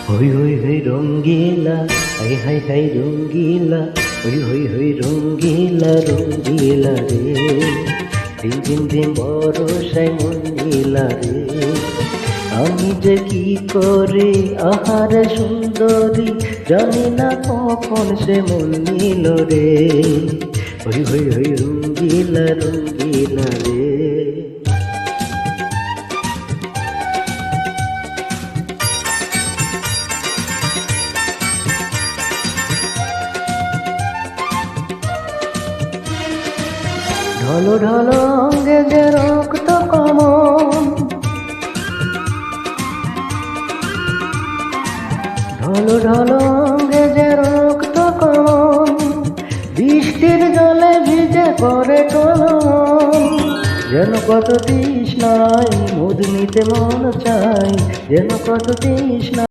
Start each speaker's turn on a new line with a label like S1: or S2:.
S1: হই হই হই রঙ্গিলা, হাই হাই হাই রঙ্গিলা, হই হই হই রঙ্গিলা রঙ্গিলা রে, দিন দিন দিন বরষায় মন নীলা রে। আমি যে কি করে আহারে সুন্দরী, জানি না কখন সে মন নিল রে। হই হই হই রঙ্গিলা রঙ্গিলা রে। ঢলো ঢলো অঙ্গে যে রক্ত কমন, ঢলো ঢলো অঙ্গে যে রক্ত কমন, বৃষ্টির জলে ভিজে করে টলন। যেন কত তৃষ্ণায় মুদ নিতে মন চাই, যেন কত তৃষ্ণা